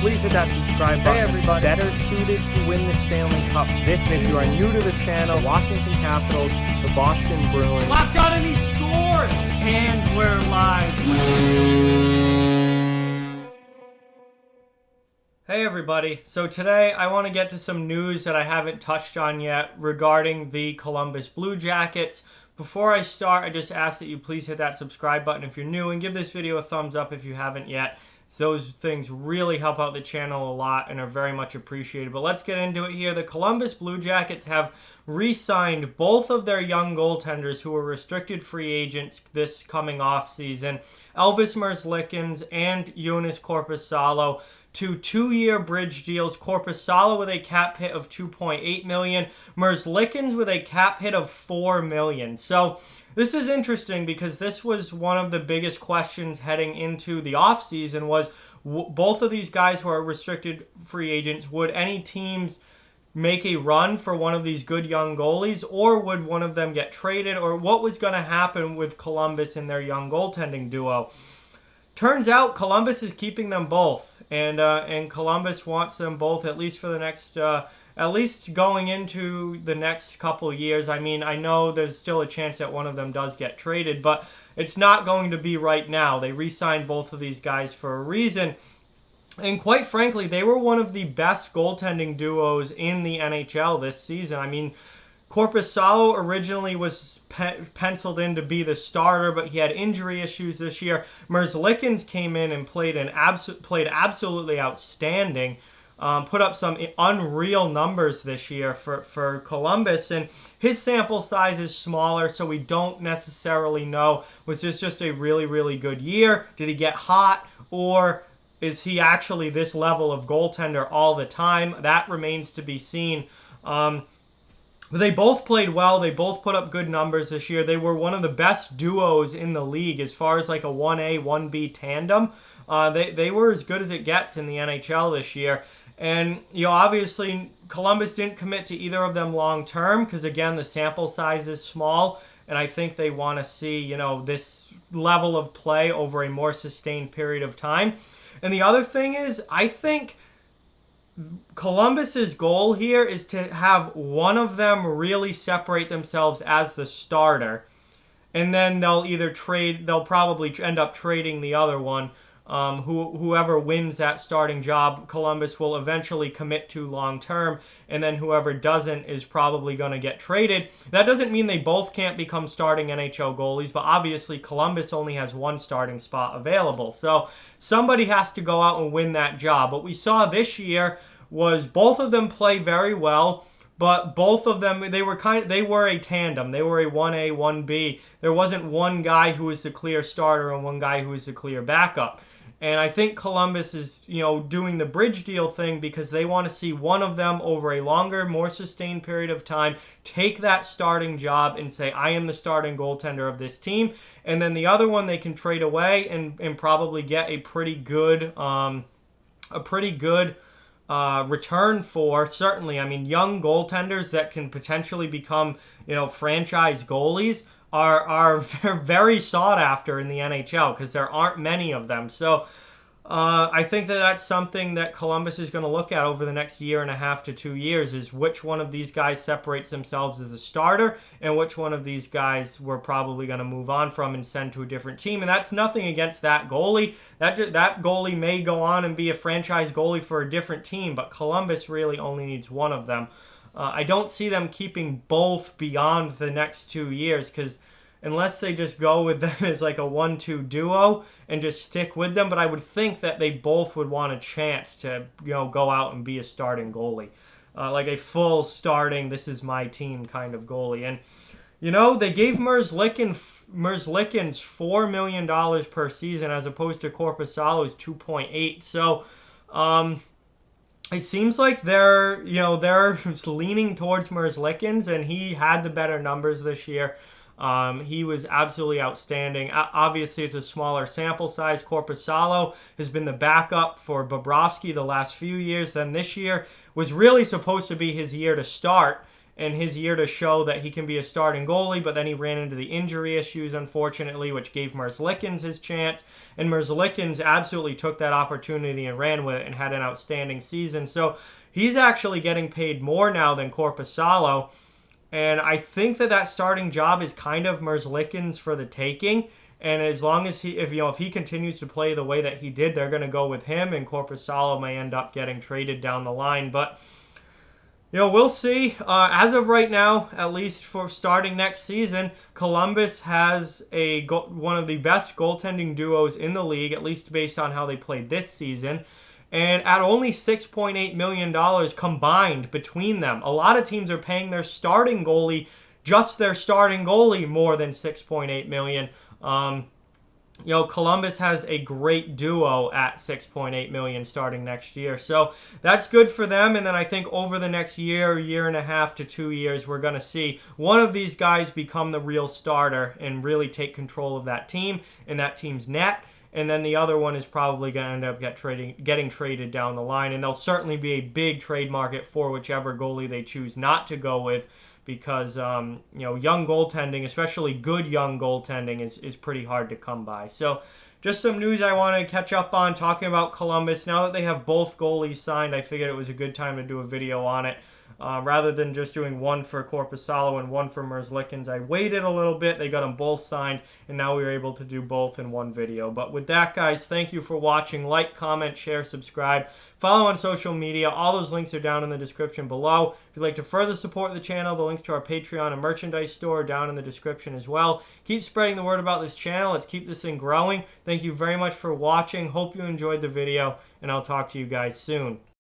please hit that subscribe button. Hey everybody, better suited to win the Stanley Cup this season. If you are new to the channel, Washington Capitals, the Boston Bruins. Locked on and he scored! And we're live. Hey everybody, so today I want to get to some news that I haven't touched on yet regarding the Columbus Blue Jackets. Before I start, I just ask that you please hit that subscribe button if you're new and give this video a thumbs up if you haven't yet. Those things really help out the channel a lot and are very much appreciated. But let's get into it here. The Columbus Blue Jackets have re-signed both of their young goaltenders who were restricted free agents this coming off season, Elvis Merzlikins and Joonas Korpisalo, to 2-year bridge deals. Korpisalo with a cap hit of $2.8 million, Merzlikins with a cap hit of $4 million. So this is interesting because this was one of the biggest questions heading into the offseason was both of these guys who are restricted free agents, would any teams make a run for one of these good young goalies, or would one of them get traded, or what was going to happen with Columbus and their young goaltending duo? Turns out Columbus is keeping them both, and Columbus wants them both at least for the next, at least going into the next couple years. I mean, I know there's still a chance that one of them does get traded, but it's not going to be right now. They re-signed both of these guys for a reason. And quite frankly, they were one of the best goaltending duos in the NHL this season. I mean, Korpisalo originally was penciled in to be the starter, but he had injury issues this year. Merzlikins came in and played absolutely outstanding. Put up some unreal numbers this year for Columbus, and his sample size is smaller, so we don't necessarily know, was this just a really, really good year? Did he get hot, or is he actually this level of goaltender all the time? That remains to be seen. But they both played well. They both put up good numbers this year. They were one of the best duos in the league as far as like a 1A, 1B tandem. They were as good as it gets in the NHL this year. And, you know, obviously Columbus didn't commit to either of them long term because, again, the sample size is small. And I think they want to see, you know, this level of play over a more sustained period of time. And the other thing is, I think Columbus's goal here is to have one of them really separate themselves as the starter. And then they'll probably end up trading the other one. Whoever wins that starting job, Columbus will eventually commit to long term, and then whoever doesn't is probably going to get traded. That doesn't mean they both can't become starting NHL goalies, but obviously Columbus only has one starting spot available, so somebody has to go out and win that job. What we saw this year was both of them play very well, but both of them, they were a tandem. They were a 1A, 1B. There wasn't one guy who was the clear starter and one guy who was the clear backup. And I think Columbus is, you know, doing the bridge deal thing because they want to see one of them over a longer, more sustained period of time take that starting job and say, I am the starting goaltender of this team. And then the other one they can trade away and probably get a pretty good return for. Certainly, I mean, young goaltenders that can potentially become, you know, franchise goalies are very sought after in the NHL because there aren't many of them. So I think that's something that Columbus is going to look at over the next 1.5 to 2 years, is which one of these guys separates themselves as a starter and which one of these guys we're probably going to move on from and send to a different team. And that's nothing against that goalie. That goalie may go on and be a franchise goalie for a different team, but Columbus really only needs one of them. I don't see them keeping both beyond the next 2 years because unless they just go with them as like a 1-2 duo and just stick with them, but I would think that they both would want a chance to, you know, go out and be a starting goalie. Like a full starting, this is my team kind of goalie. And, you know, they gave Merzlikins $4 million per season as opposed to Korpisalo's $2.8. So, it seems like they're leaning towards Merzlikins, and he had the better numbers this year. He was absolutely outstanding. Obviously, it's a smaller sample size. Korpisalo has been the backup for Bobrovsky the last few years. Then this year was really supposed to be his year to start, and his year to show that he can be a starting goalie, but then he ran into the injury issues, unfortunately, which gave Merzlikins his chance, and Merzlikins absolutely took that opportunity and ran with it and had an outstanding season. So he's actually getting paid more now than Korpisalo, and I think that starting job is kind of Merzlikins for the taking. And as long as if he continues to play the way that he did, they're going to go with him, and Korpisalo may end up getting traded down the line. But we'll see. As of right now, at least for starting next season, Columbus has one of the best goaltending duos in the league, at least based on how they played this season. And at only $6.8 million combined between them, a lot of teams are paying their starting goalie, just their starting goalie, more than $6.8 million. Columbus has a great duo at $6.8 million starting next year. So that's good for them. And then I think over the next year and a half to 2 years, we're going to see one of these guys become the real starter and really take control of that team and that team's net. And then the other one is probably going to end up getting traded down the line. And there'll certainly be a big trade market for whichever goalie they choose not to go with, because young goaltending, especially good young goaltending, is pretty hard to come by. So just some news I wanted to catch up on talking about Columbus. Now that they have both goalies signed, I figured it was a good time to do a video on it. Rather than just doing one for Korpisalo and one for Merzlikins, I waited a little bit. They got them both signed, and now we were able to do both in one video. But with that, guys, thank you for watching. Like, comment, share, subscribe. Follow on social media. All those links are down in the description below. If you'd like to further support the channel, the links to our Patreon and merchandise store are down in the description as well. Keep spreading the word about this channel. Let's keep this thing growing. Thank you very much for watching. Hope you enjoyed the video, and I'll talk to you guys soon.